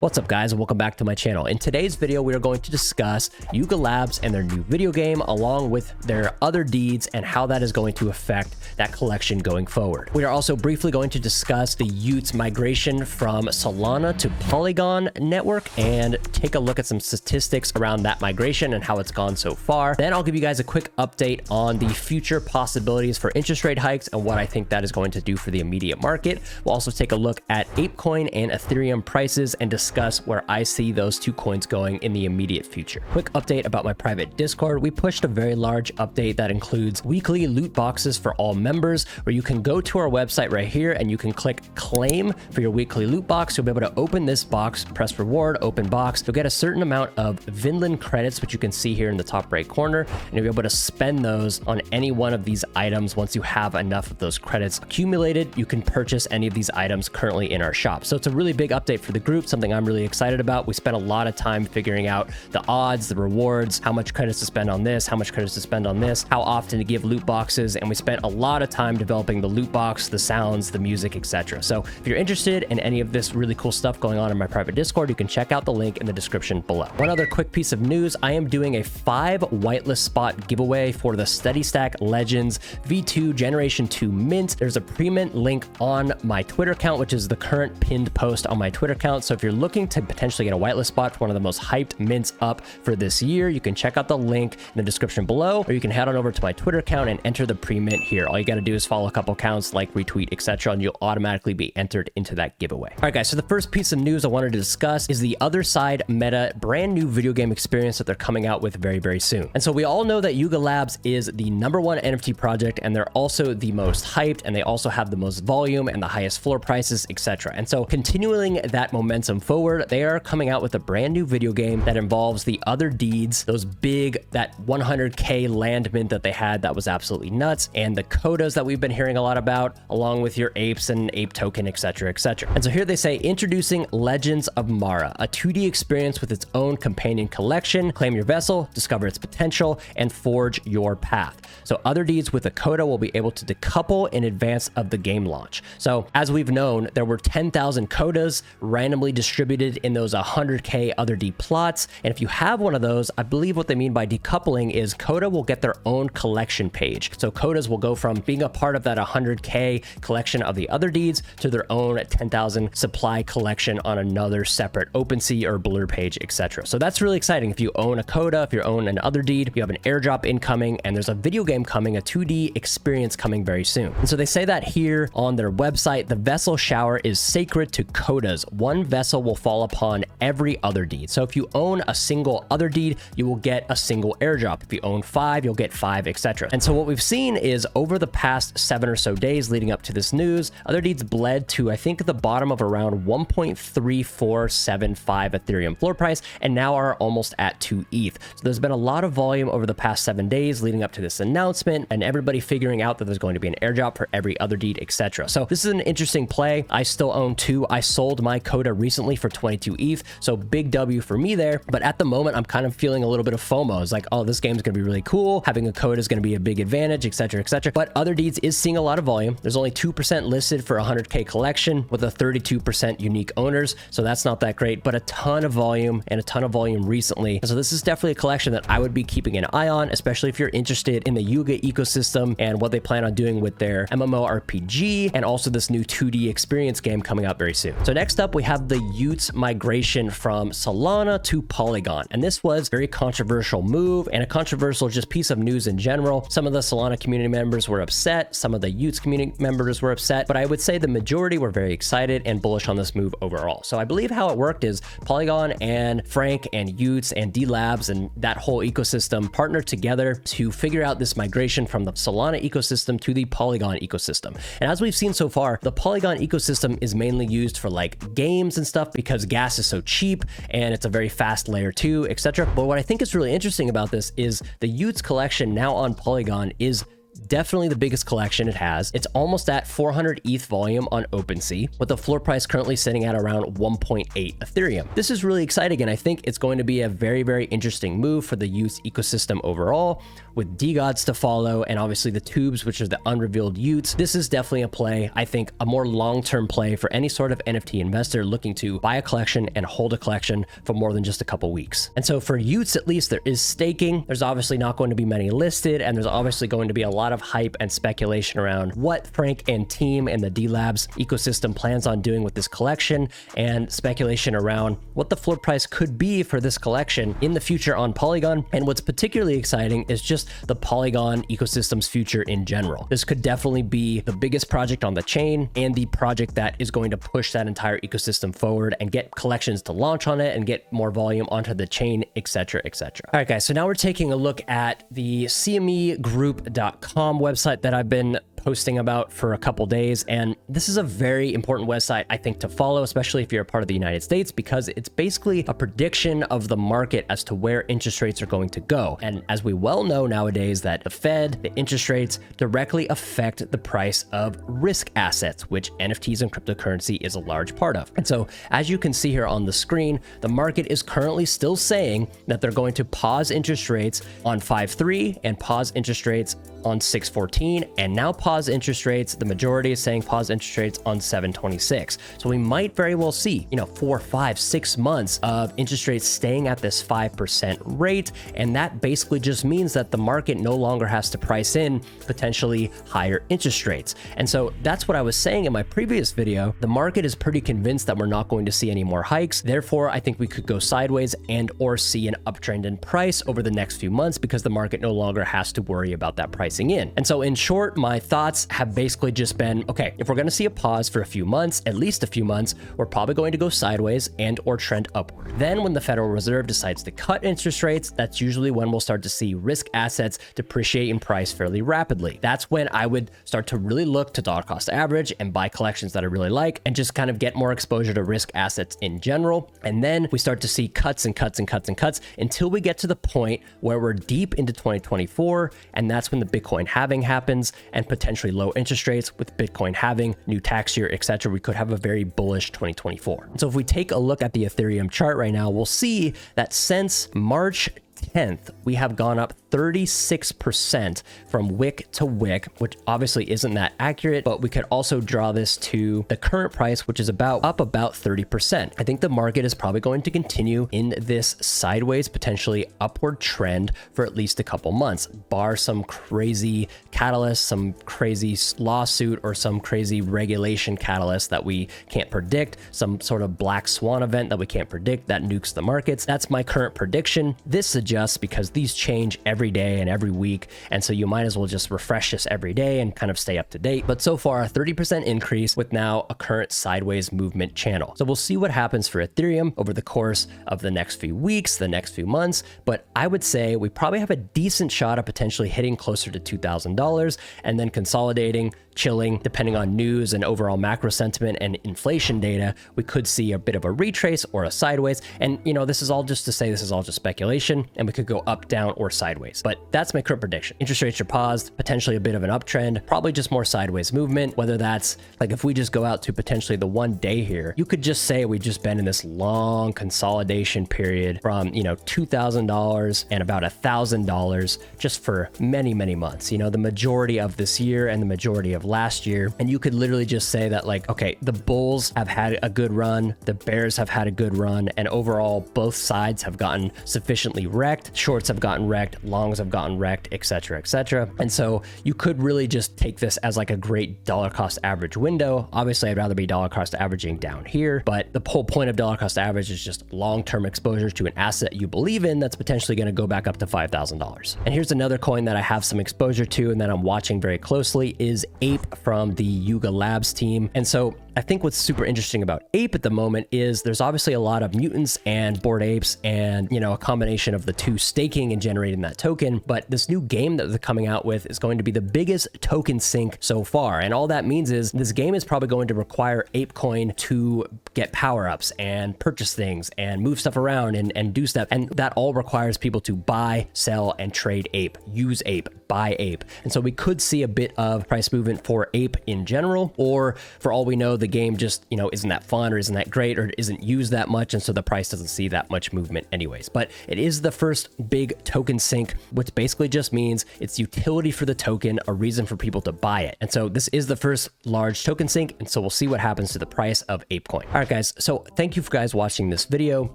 What's up guys, and welcome back to my channel. In today's video, we are going to discuss Yuga Labs and their new video game along with their other deeds and how that is going to affect that collection going forward. We are also briefly going to discuss the Utes migration from Solana to Polygon network and take a look at some statistics around that migration and how it's gone so far. Then I'll give you guys a quick update on the future possibilities for interest rate hikes and what I think that is going to do for the immediate market. We'll also take a look at ApeCoin and Ethereum prices and discuss where I see those two coins going in the immediate future. Quick update about my private Discord. We pushed a very large update that includes weekly loot boxes for all members, where you can go to our website right here and you can click claim for your weekly loot box. You'll be able to open this box, press reward, open box. You'll get a certain amount of Vinland credits, which you can see here in the top right corner, and you'll be able to spend those on any one of these items. Once you have enough of those credits accumulated, you can purchase any of these items currently in our shop. So it's a really big update for the group, something I'm really excited about. We spent a lot of time figuring out the odds, the rewards, how much credits to spend on this, how much credits to spend on this, how often to give loot boxes, and we spent a lot of time developing the loot box, the sounds, the music, etc. So if you're interested in any of this really cool stuff going on in my private Discord, you can check out the link in the description below. One other quick piece of news, I am doing a 5 whitelist spot giveaway for the Steady Stack Legends V2 Generation 2 Mint. There's a pre-mint link on my Twitter account, which is the current pinned post on my Twitter account. So if you're looking to potentially get a whitelist spot for one of the most hyped mints up for this year, you can check out the link in the description below, or you can head on over to my Twitter account and enter the pre-mint here. All you got to do is follow a couple accounts, like, retweet, etc., and you'll automatically be entered into that giveaway. All right, guys, so the first piece of news I wanted to discuss is the Other Side Meta brand new video game experience that they're coming out with very, very soon. And so we all know that Yuga Labs is the #1 NFT project, and they're also the most hyped, and they also have the most volume and the highest floor prices, etc. And so continuing that momentum forward, they are coming out with a brand new video game that involves the other deeds, those big, that 100k land mint that they had that was absolutely nuts, and the codas that we've been hearing a lot about, along with your apes and ape token, etc., etc. And so here they say, introducing Legends of Mara, a 2D experience with its own companion collection. Claim your vessel, discover its potential, and forge your path. So other deeds with a coda will be able to decouple in advance of the game launch. So as we've known, there were 10,000 codas randomly distributed in those 100k other D plots, and if you have one of those, I believe what they mean by decoupling is coda will get their own collection page. So codas will go from being a part of that 100k collection of the other deeds to their own 10,000 supply collection on another separate OpenSea or Blur page, etc. So that's really exciting. If you own a coda, if you own an other deed, you have an airdrop incoming, and there's a video game coming, a 2D experience coming very soon. And so they say that here on their website, the vessel shower is sacred to codas. One vessel will fall upon every other deed. So if you own a single other deed, you will get a single airdrop. If you own 5, you'll get 5, etc. And so what we've seen is over the past 7 or so days leading up to this news, other deeds bled to, I think, the bottom of around 1.3475 Ethereum floor price, and now are almost at 2 ETH. So there's been a lot of volume over the past 7 days leading up to this announcement, and everybody figuring out that there's going to be an airdrop for every other deed, etc. So this is an interesting play. I still own 2. I sold my coda recently for 22 ETH, so big W for me there. But at the moment, I'm kind of feeling a little bit of FOMO. It's like, oh, this game's going to be really cool. Having a coda is going to be a big advantage, etc., etc. But other deeds is seeing a lot of volume. There's only 2% listed for a 100k collection with a 32% unique owners, so that's not that great, but a ton of volume and a ton of volume recently. So this is definitely a collection that I would be keeping an eye on, especially if you're interested in the Yuga ecosystem and what they plan on doing with their MMORPG and also this new 2D experience game coming out very soon. So next up, we have the Utes migration from Solana to Polygon, and this was a very controversial move and a controversial just piece of news in general. Some of the Solana community members were upset, some of the Utes community members were upset, but I would say the majority were very excited and bullish on this move overall. So I believe how it worked is Polygon and Frank and Utes and D Labs and that whole ecosystem partnered together to figure out this migration from the Solana ecosystem to the Polygon ecosystem. And as we've seen so far, the Polygon ecosystem is mainly used for like games and stuff because gas is so cheap and it's a very fast layer 2, etc. But what I think is really interesting about this is the Utes collection now on Polygon is definitely the biggest collection it has. It's almost at 400 ETH volume on OpenSea, with the floor price currently sitting at around 1.8 Ethereum. This is really exciting, and I think it's going to be a very, very interesting move for the Utes ecosystem overall, with DeGods to follow, and obviously the tubes, which are the unrevealed Utes. This is definitely a play, I think a more long-term play for any sort of NFT investor looking to buy a collection and hold a collection for more than just a couple weeks. And so for Utes, at least, there is staking. There's obviously not going to be many listed, and there's obviously going to be a lot of hype and speculation around what Frank and team and the D-Labs ecosystem plans on doing with this collection, and speculation around what the floor price could be for this collection in the future on Polygon. And what's particularly exciting is just the Polygon ecosystem's future in general. This could definitely be the biggest project on the chain and the project that is going to push that entire ecosystem forward and get collections to launch on it and get more volume onto the chain, etc., etc. All right, guys, so now we're taking a look at the CMEgroup.com website that I've been posting about for a couple days, and this is a very important website, I think, to follow, especially if you're a part of the United States, because it's basically a prediction of the market as to where interest rates are going to go. And as we well know nowadays, that the Fed, the interest rates directly affect the price of risk assets, which NFTs and cryptocurrency is a large part of. And so as you can see here on the screen, the market is currently still saying that they're going to pause interest rates on 5.3 and pause interest rates on 6.14, and now pause interest rates. The majority is saying pause interest rates on 7.26. So we might very well see, 4, 5, 6 months of interest rates staying at this 5% rate. And that basically just means that the market no longer has to price in potentially higher interest rates. And so that's what I was saying in my previous video. The market is pretty convinced that we're not going to see any more hikes. Therefore, I think we could go sideways and or see an uptrend in price over the next few months, because the market no longer has to worry about that pricing in. And so in short, my thoughts have basically just been, okay, if we're going to see a pause for a few months, at least a few months, we're probably going to go sideways and or trend upward. Then when the Federal Reserve decides to cut interest rates, that's usually when we'll start to see risk assets depreciate in price fairly rapidly. That's when I would start to really look to dollar cost average and buy collections that I really like, and just kind of get more exposure to risk assets in general. And then we start to see cuts and cuts and cuts and cuts until we get to the point where we're deep into 2024, and that's when the Bitcoin halving happens, and potentially low interest rates with Bitcoin halving, new tax year, etc. We could have a very bullish 2024. And so if we take a look at the Ethereum chart right now, we'll see that since March 10th, we have gone up 36% from wick to wick, which obviously isn't that accurate, but we could also draw this to the current price, which is up about 30%. I think the market is probably going to continue in this sideways, potentially upward trend for at least a couple months, bar some crazy catalyst, some crazy lawsuit, or some crazy regulation catalyst that we can't predict, some sort of black swan event that we can't predict that nukes the markets. That's my current prediction. This adjusts because these change every day and every week, and so you might as well just refresh this every day and kind of stay up to date. But so far, a 30% increase with now a current sideways movement channel. So we'll see what happens for Ethereum over the course of the next few weeks, the next few months, but I would say we probably have a decent shot of potentially hitting closer to $2,000 and then consolidating, chilling, depending on news and overall macro sentiment and inflation data. We could see a bit of a retrace or a sideways. And this is all just to say this is all just speculation, and we could go up, down, or sideways. But that's my current prediction. Interest rates are paused, potentially a bit of an uptrend, probably just more sideways movement, whether that's like if we just go out to potentially the 1 day here, you could just say we've just been in this long consolidation period from, $2,000 and about $1,000 just for many, many months, the majority of this year and the majority of last year. And you could literally just say that, like, okay, the bulls have had a good run, the bears have had a good run, and overall both sides have gotten sufficiently wrecked. Shorts have gotten wrecked, longs have gotten wrecked, etc., etc. And so you could really just take this as like a great dollar cost average window. Obviously, I'd rather be dollar cost averaging down here, but the whole point of dollar cost average is just long-term exposure to an asset you believe in that's potentially going to go back up to $5,000. And here's another coin that I have some exposure to and that I'm watching very closely is Ape from the Yuga Labs team. And so I think what's super interesting about Ape at the moment is there's obviously a lot of mutants and Bored Apes and, you know, a combination of the two staking and generating that token. But this new game that they're coming out with is going to be the biggest token sink so far. And all that means is this game is probably going to require ApeCoin to get power-ups and purchase things and move stuff around and do stuff. And that all requires people to buy, sell, and trade Ape, use Ape, buy Ape. And so we could see a bit of price movement for Ape in general, or for all we know, the game just, you know, isn't that fun or isn't that great or isn't used that much. And so the price doesn't see that much movement anyways. But it is the first big token sink, which basically just means it's utility for the token, a reason for people to buy it. And so this is the first large token sink. And so we'll see what happens to the price of ApeCoin. All right, guys. So thank you for guys watching this video.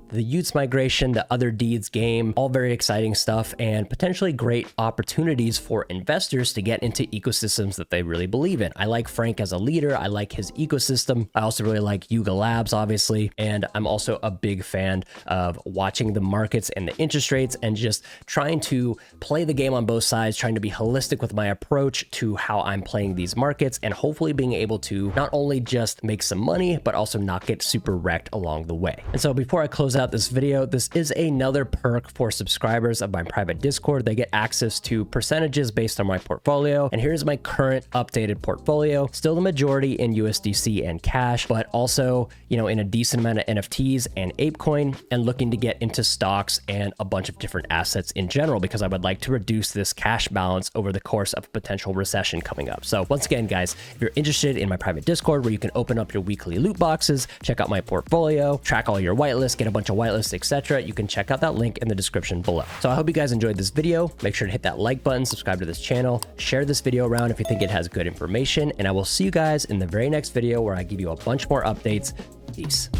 The Utes migration, the other deeds game, all very exciting stuff and potentially great opportunities for investors to get into ecosystems that they really believe in. I like Frank as a leader. I like his ecosystem. I also really like Yuga Labs, obviously. And I'm also a big fan of watching the markets and the interest rates and just trying to play the game on both sides, trying to be holistic with my approach to how I'm playing these markets and hopefully being able to not only just make some money, but also not get super wrecked along the way. And so before I close out this video, this is another perk for subscribers of my private Discord. They get access to percentages based on my portfolio. And here's my current updated portfolio. Still the majority in USDC and cash, but also, you know, in a decent amount of NFTs and ApeCoin, and looking to get into stocks and a bunch of different assets in general, because I would like to reduce this cash balance over the course of a potential recession coming up. So once again, guys, if you're interested in my private Discord where you can open up your weekly loot boxes, check out my portfolio, track all your whitelists, get a bunch of whitelists, etc., you can check out that link in the description below. So I hope you guys enjoyed this video. Make sure to hit that like button, subscribe to this channel, share this video around if you think it has good information, and I will see you guys in the very next video where I give you a bunch more updates. Peace.